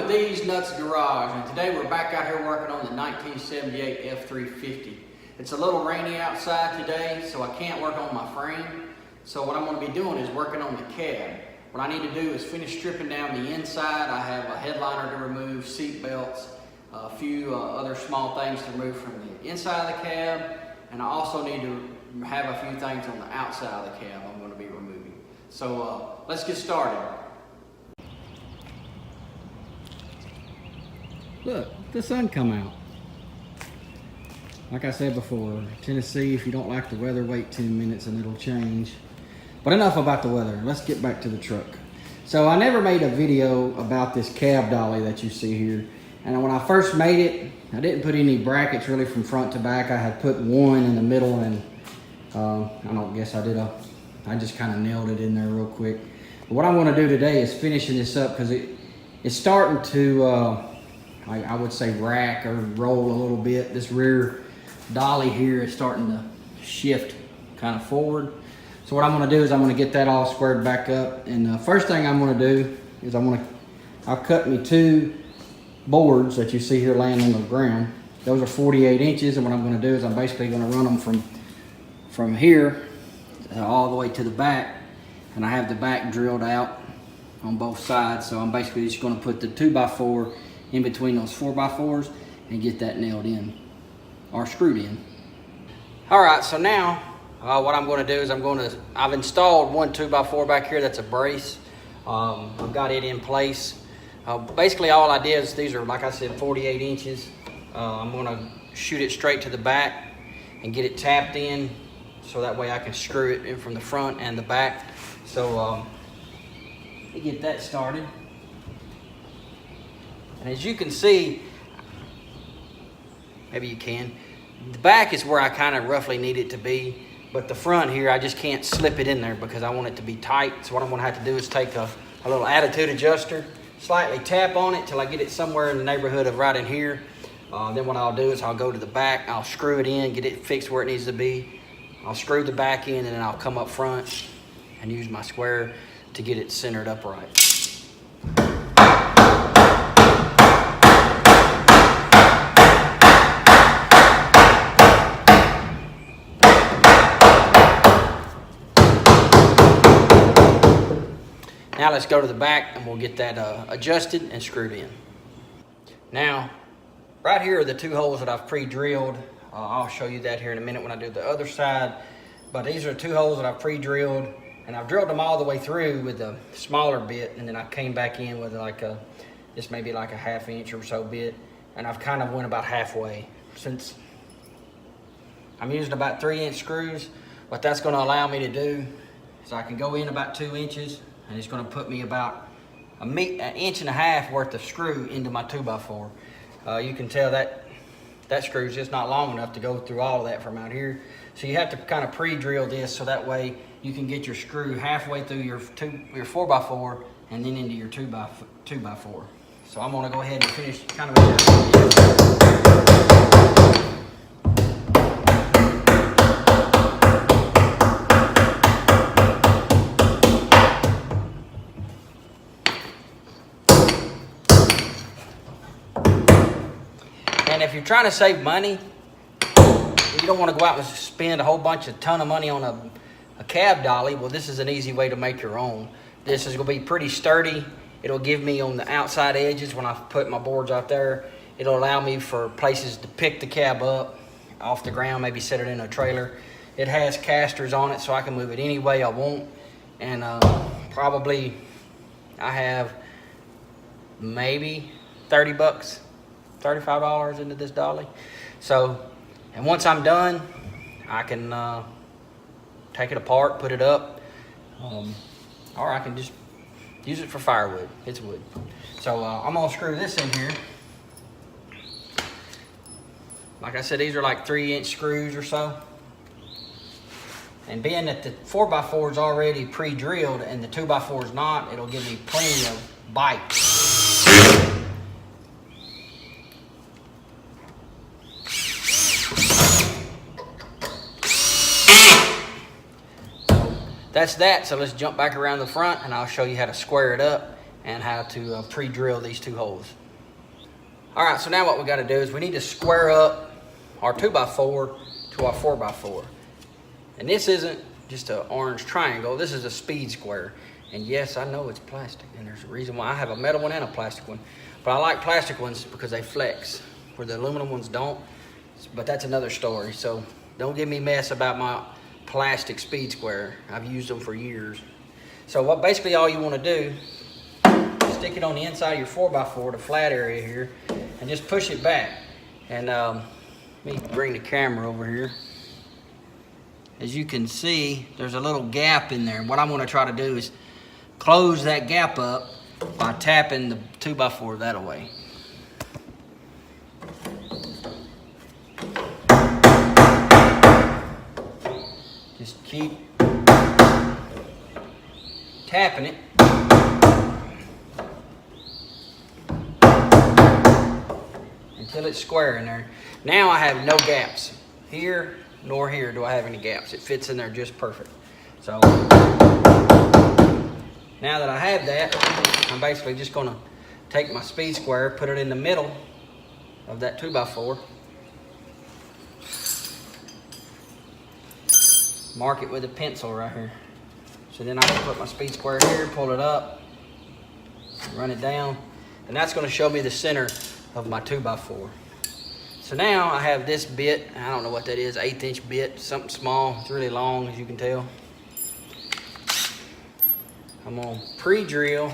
with Thez Nutz Garage, and today we're back out here working on the 1978 F-350. It's a little rainy outside today, so I can't work on my frame. So what I'm going to be doing is working on the cab. What I need to do is finish stripping down the inside. I have a headliner to remove, seat belts, a few other small things to remove from the inside of the cab, and I also need to have a few things on the outside of the cab I'm going to be removing. So let's get started. Look, the sun come out. Like I said before, Tennessee, if you don't like the weather, wait 10 minutes and it'll change. But enough about the weather. Let's get back to the truck. So I never made a video about this cab dolly that you see here. And when I first made it, I didn't put any brackets really from front to back. I had put one in the middle, and I just kind of nailed it in there real quick. But what I want to do today is finishing this up because it's starting to, I would say, rack or roll a little bit. This rear dolly here is starting to shift kind of forward. So what I'm going to do is I'm going to get that all squared back up. And the first thing I'm going to do is I'll cut me two boards that you see here laying on the ground. Those are 48 inches, and what I'm going to do is I'm basically going to run them from here all the way to the back, and I have the back drilled out on both sides. So I'm basically just going to put the 2x4 in between those 4x4s and get that nailed in or screwed in. All right, so now what I'm going to do is I've installed one 2x4 back here. That's a brace. I've got it in place. Basically all I did is these are, like I said, 48 inches. I'm going to shoot it straight to the back and get it tapped in so that way I can screw it in from the front and the back. So let me get that started. And as you can see, maybe you can, the back is where I kind of roughly need it to be, but the front here, I just can't slip it in there because I want it to be tight. So what I'm going to have to do is take a little attitude adjuster, slightly tap on it till I get it somewhere in the neighborhood of right in here. Then what I'll do is I'll go to the back, I'll screw it in, get it fixed where it needs to be. I'll screw the back in, and then I'll come up front and use my square to get it centered upright. Now let's go to the back and we'll get that adjusted and screwed in. Now, right here are the two holes that I've pre-drilled. I'll show you that here in a minute when I do the other side. But these are two holes that I've pre-drilled, and I've drilled them all the way through with a smaller bit, and then I came back in with this maybe like a 1/2 inch or so bit, and I've kind of went about halfway. Since I'm using about 3-inch screws, what that's going to allow me to do is I can go in about 2 inches, and it's going to put me about an 1.5 inches worth of screw into my 2x4. You can tell that screw is just not long enough to go through all of that from out here. So you have to kind of pre-drill this so that way you can get your screw halfway through your 4x4 and then into your 2x4. So I'm going to go ahead and finish kind of And if you're trying to save money, you don't want to go out and spend a ton of money on a cab dolly. Well, this is an easy way to make your own. This is going to be pretty sturdy. It'll give me on the outside edges when I put my boards out there. It'll allow me for places to pick the cab up off the ground, maybe set it in a trailer. It has casters on it so I can move it any way I want. And probably I have maybe 30 bucks. $35 into this dolly. So, and once I'm done, I can take it apart, put it up, or I can just use it for firewood. It's wood. So I'm gonna screw this in here. Like I said, these are like 3-inch screws or so. And being that the 4x4 is already pre-drilled and the 2x4 is not, it'll give me plenty of bite. That's that. So let's jump back around the front and I'll show you how to square it up and how to pre-drill these 2 holes. All right, so now what we got to do is we need to square up our 2x4 to our 4x4. And this isn't just an orange triangle, this is a speed square. And yes, I know it's plastic, and there's a reason why I have a metal one and a plastic one. But I like plastic ones because they flex, where the aluminum ones don't. But that's another story, so don't give me mess about my plastic speed square. I've used them for years. So what basically all you want to do, stick it on the inside of your 4x4, the flat area here, and just push it back. And let me bring the camera over here. As you can see, there's a little gap in there. What I'm going to try to do is close that gap up by tapping the 2x4 that away. Just keep tapping it. Until it's square in there. Now I have no gaps. Here nor here do I have any gaps. It fits in there just perfect. So now that I have that, I'm basically just gonna take my speed square, put it in the middle of that 2x4. Mark it with a pencil right here. So then I can put my speed square here, pull it up, run it down, and that's gonna show me the center of my 2x4. So now I have this bit, I don't know what that is, 1/8 inch bit, something small, it's really long as you can tell. I'm gonna pre-drill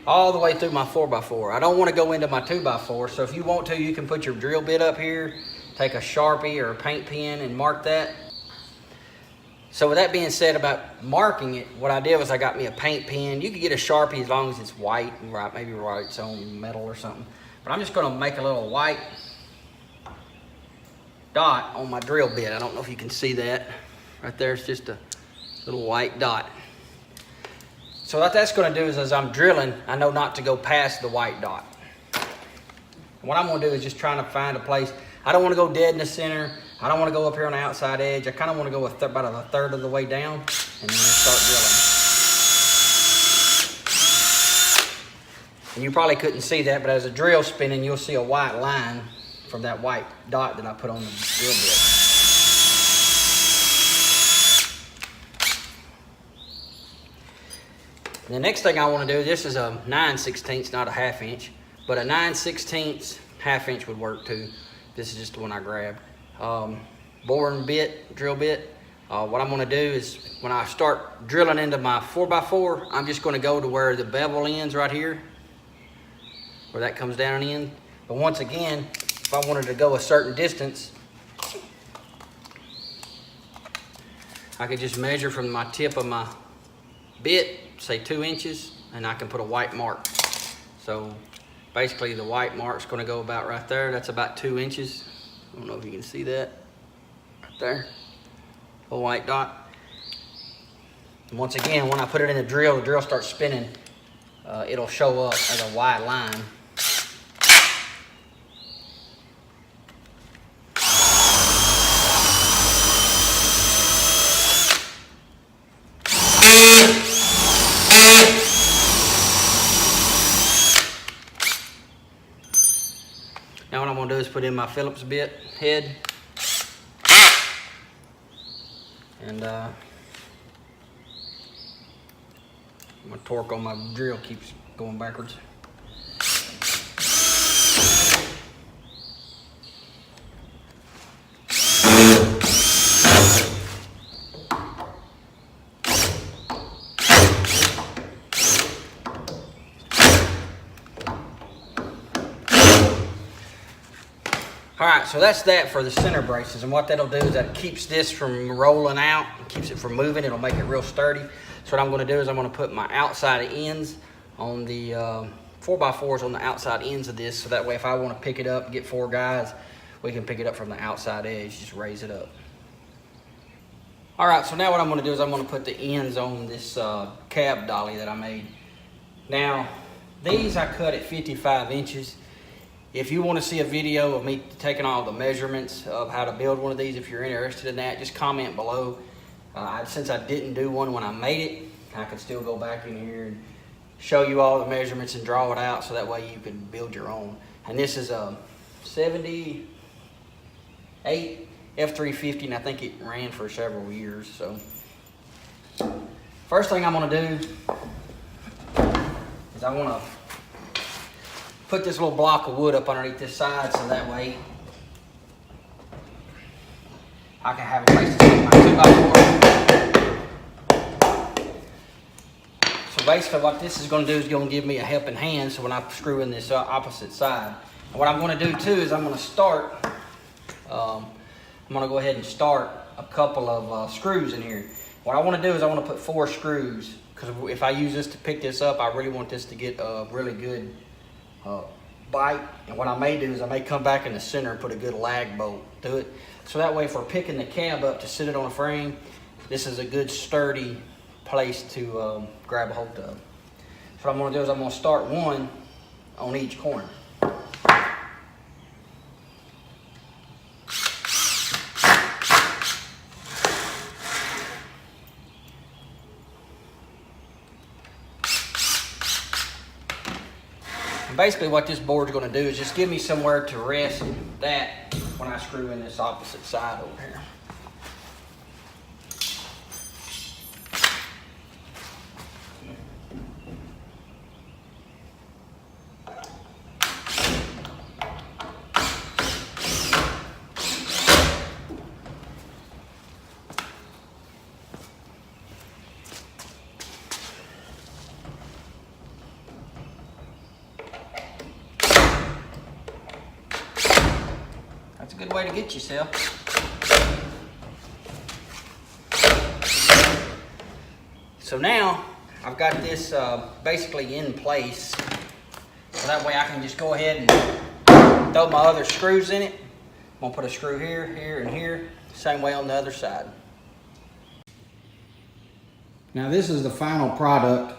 all the way through my 4x4. I don't wanna go into my 2x4, so if you want to, you can put your drill bit up here, take a Sharpie or a paint pen and mark that. So with that being said about marking it, what I did was I got me a paint pen. You could get a Sharpie as long as it's white, right? Maybe write its own metal or something. But I'm just gonna make a little white dot on my drill bit. I don't know if you can see that. Right there, it's just a little white dot. So what that's gonna do is as I'm drilling, I know not to go past the white dot. And what I'm gonna do is just trying to find a place. I don't wanna go dead in the center. I don't want to go up here on the outside edge. I kind of want to go about a third of the way down and then just start drilling. And you probably couldn't see that, but as the drill's spinning, you'll see a white line from that white dot that I put on the drill bit. And the next thing I want to do, this is a 9/16, not a 1/2 inch, but a 9/16 1/2 inch would work too. This is just the one I grabbed. Boring bit, drill bit. What I'm gonna do is when I start drilling into my 4x4, I'm just gonna go to where the bevel ends right here, where that comes down and in. But once again, if I wanted to go a certain distance, I could just measure from my tip of my bit, say 2 inches, and I can put a white mark. So basically the white mark's gonna go about right there. That's about 2 inches. I don't know if you can see that right there, a white dot. And once again, when I put it in the drill starts spinning. It'll show up as a white line. Now what I'm gonna do is put in my Phillips bit head. And my torque on my drill keeps going backwards. All right, so that's that for the center braces, and what that'll do is that keeps this from rolling out, keeps it from moving. It'll make it real sturdy. So what I'm gonna do is I'm gonna put my outside ends on the 4x4s on the outside ends of this, so that way if I wanna pick it up and get 4 guys, we can pick it up from the outside edge, just raise it up. All right, so now what I'm gonna do is I'm gonna put the ends on this cab dolly that I made. Now, these I cut at 55 inches. If you want to see a video of me taking all the measurements of how to build one of these, if you're interested in that, just comment below. Since I didn't do one when I made it, I can still go back in here and show you all the measurements and draw it out so that way you can build your own. And this is a 78 F-350, and I think it ran for several years. So first thing I'm gonna do is I wanna put this little block of wood up underneath this side so that way I can have a place to stick my 2x4. So basically what this is going to do is going to give me a helping hand so when I screw in this opposite side. And what I'm going to do too is I'm going to start, I'm going to go ahead and start a couple of screws in here. What I want to do is I want to put 4 screws, because if I use this to pick this up, I really want this to get a really good bite. And what I may do is I may come back in the center and put a good lag bolt to it. So that way if we're picking the cab up to sit it on a frame, this is a good sturdy place to grab a hold of. So what I'm going to do is I'm going to start one on each corner. And basically what this board's going to do is just give me somewhere to rest that when I screw in this opposite side over here. That's a good way to get yourself. So now I've got this basically in place, so that way I can just go ahead and throw my other screws in it. I'm gonna put a screw here, here, and here. Same way on the other side. Now this is the final product,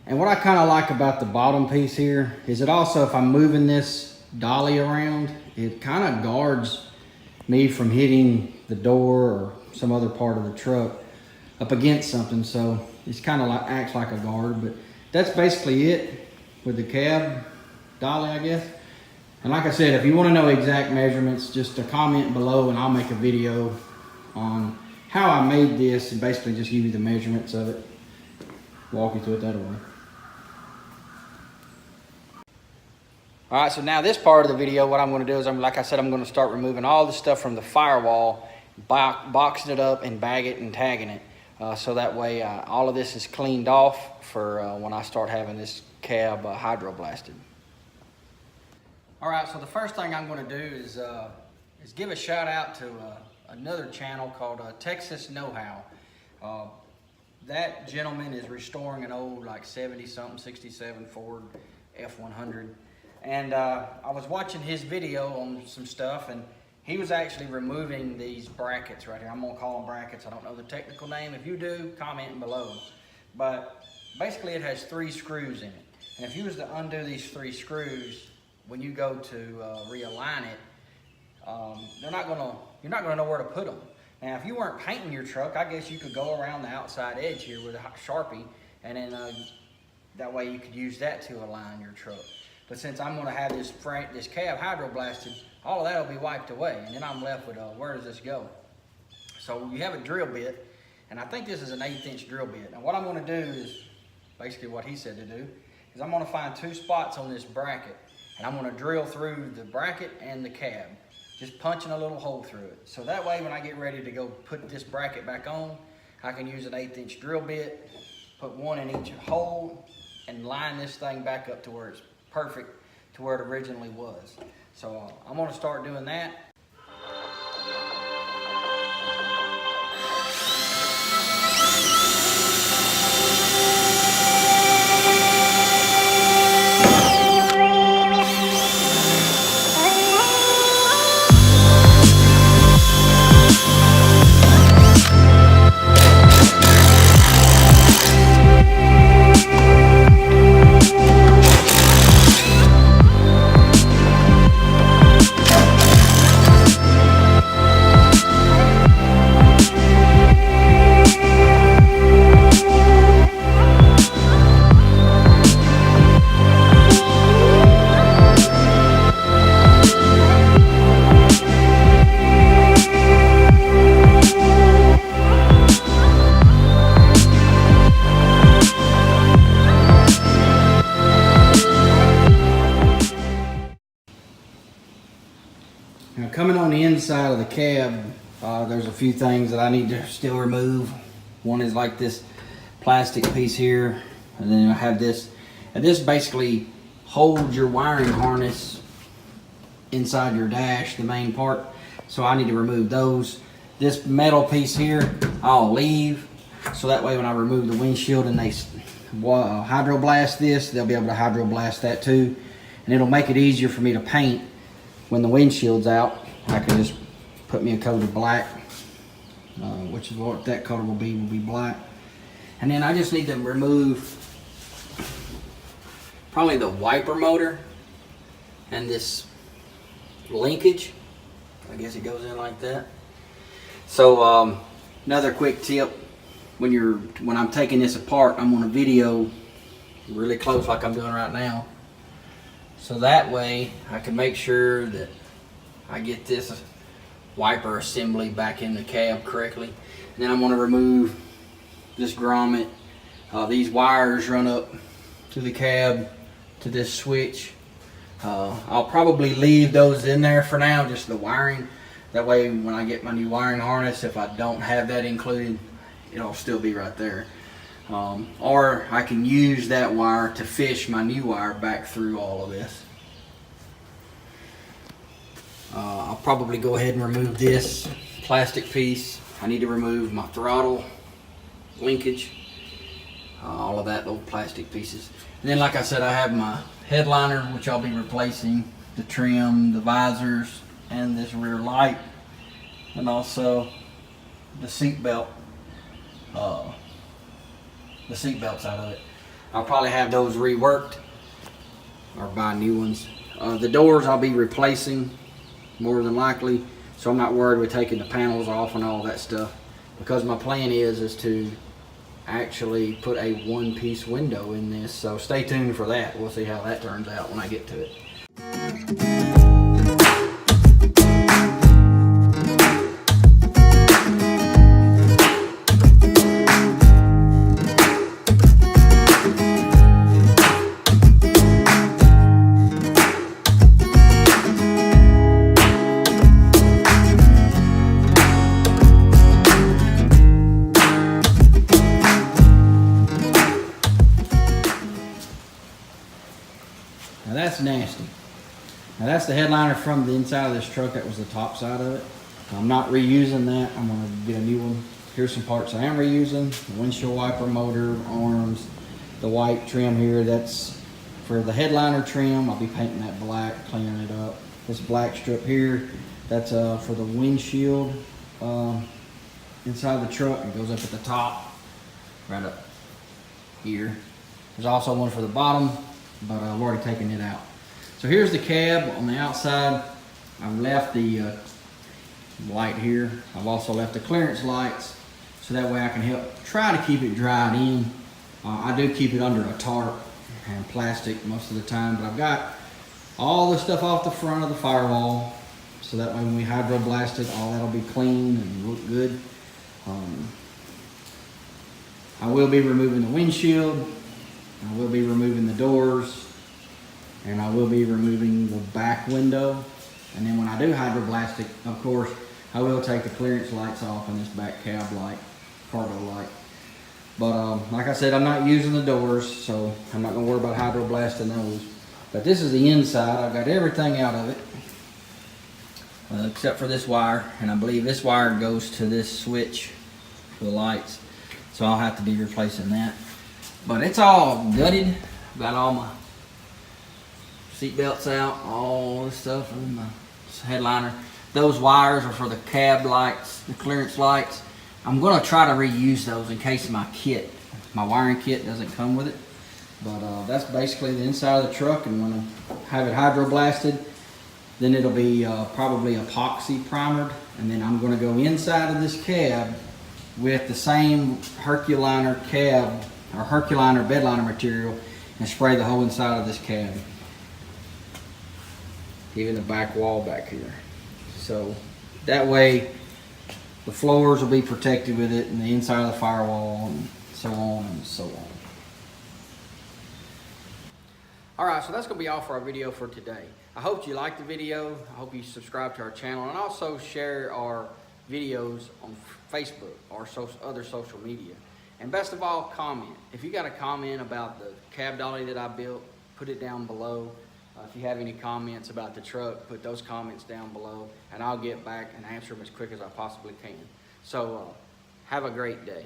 and what I kind of like about the bottom piece here is it also, if I'm moving this dolly around, it kind of guards me from hitting the door or some other part of the truck up against something. So it's kind of like acts like a guard. But that's basically it with the cab dolly, I guess. And like I said, if you want to know exact measurements, just a comment below and I'll make a video on how I made this and basically just give you the measurements of it, walk you through it that way. All right, so now this part of the video, what I'm going to do is, like I said, I'm going to start removing all the stuff from the firewall, boxing it up and bag it and tagging it. So that way all of this is cleaned off for when I start having this cab hydroblasted. All right, so the first thing I'm going to do is give a shout out to another channel called Texas Know-How. That gentleman is restoring an old like 70-something, 67 Ford F-100. And I was watching his video on some stuff, and he was actually removing these brackets right here. I'm gonna call them brackets. I don't know the technical name. If you do, comment below. But basically it has 3 screws in it. And if you was to undo these 3 screws, when you go to realign it, you're not gonna know where to put them. Now, if you weren't painting your truck, I guess you could go around the outside edge here with a Sharpie, and then that way you could use that to align your truck. But since I'm going to have this cab hydroblasted, all of that will be wiped away, and then I'm left with where does this go? So you have a drill bit, and I think this is an 1/8" drill bit. And what I'm going to do is basically what he said to do, is I'm going to find 2 spots on this bracket, and I'm going to drill through the bracket and the cab, just punching a little hole through it. So that way when I get ready to go put this bracket back on, I can use an 1/8" drill bit, put one in each hole, and line this thing back up to where it's perfect to where it originally was. So I'm going to start doing that. inside of the cab, there's a few things that I need to still remove. One is like this plastic piece here, and then I have this, and this basically holds your wiring harness inside your dash, the main part. So I need to remove those. This metal piece here, I'll leave, so that way when I remove the windshield and they hydroblast this, they'll be able to hydroblast that too. And it'll make it easier for me to paint when the windshield's out. I can just put me a coat of black, which is what that color will be black. And then I just need to remove probably the wiper motor and this linkage. I guess it goes in like that. So another quick tip, when I'm taking this apart, I'm going to video really close like I'm doing right now. So that way I can make sure that I get this wiper assembly back in the cab correctly. And then I'm going to remove this grommet. These wires run up to the cab to this switch. I'll probably leave those in there for now, just the wiring. That way when I get my new wiring harness, if I don't have that included, it'll still be right there. Or I can use that wire to fish my new wire back through all of this. I'll probably go ahead and remove this plastic piece. I need to remove my throttle linkage, all of that, those plastic pieces. And then like I said, I have my headliner, which I'll be replacing, the trim, the visors, and this rear light, and also the seat belt. The seat belts out of it. I'll probably have those reworked or buy new ones. The doors I'll be replacing more than likely, so I'm not worried with taking the panels off and all that stuff, because my plan is to actually put a one-piece window in this. So stay tuned for that. We'll see how that turns out when I get to it. Now that's nasty. Now that's the headliner from the inside of this truck. That was the top side of it. I'm not reusing that. I'm going to get a new one. Here's some parts I am reusing. The windshield wiper motor, arms, the white trim here. That's for the headliner trim. I'll be painting that black, cleaning it up. This black strip here, that's for the windshield inside the truck. It goes up at the top, right up here. There's also one for the bottom, but I've already taken it out. So here's the cab on the outside. I've left the light here. I've also left the clearance lights, so that way I can help try to keep it dried in. I do keep it under a tarp and plastic most of the time, but I've got all the stuff off the front of the firewall, so that way when we hydroblast it, all that'll be clean and look good. I will be removing the windshield. I will be removing the doors, and I will be removing the back window. And then when I do hydroblast it, of course, I will take the clearance lights off and this back cab light, cargo light. But like I said, I'm not using the doors, so I'm not going to worry about hydroblasting those. But this is the inside. I've got everything out of it, except for this wire. And I believe this wire goes to this switch for the lights. So I'll have to be replacing that. But it's all gutted. Got all my seat belts out, all this stuff, and my headliner. Those wires are for the cab lights, the clearance lights. I'm going to try to reuse those in case my wiring kit doesn't come with it. But that's basically the inside of the truck, and when I have it hydroblasted, then it'll be probably epoxy primered, and then I'm going to go inside of this cab with the same Herculiner cab or Herculiner bedliner material and spray the whole inside of this cab, even the back wall back here. So that way the floors will be protected with it, and the inside of the firewall, and so on and so on. All right, so that's gonna be all for our video for today. I hope you liked the video. I hope you subscribe to our channel and also share our videos on Facebook or other social media. And best of all, comment. If you got a comment about the cab dolly that I built, put it down below. If you have any comments about the truck, put those comments down below and I'll get back and answer them as quick as I possibly can. So have a great day.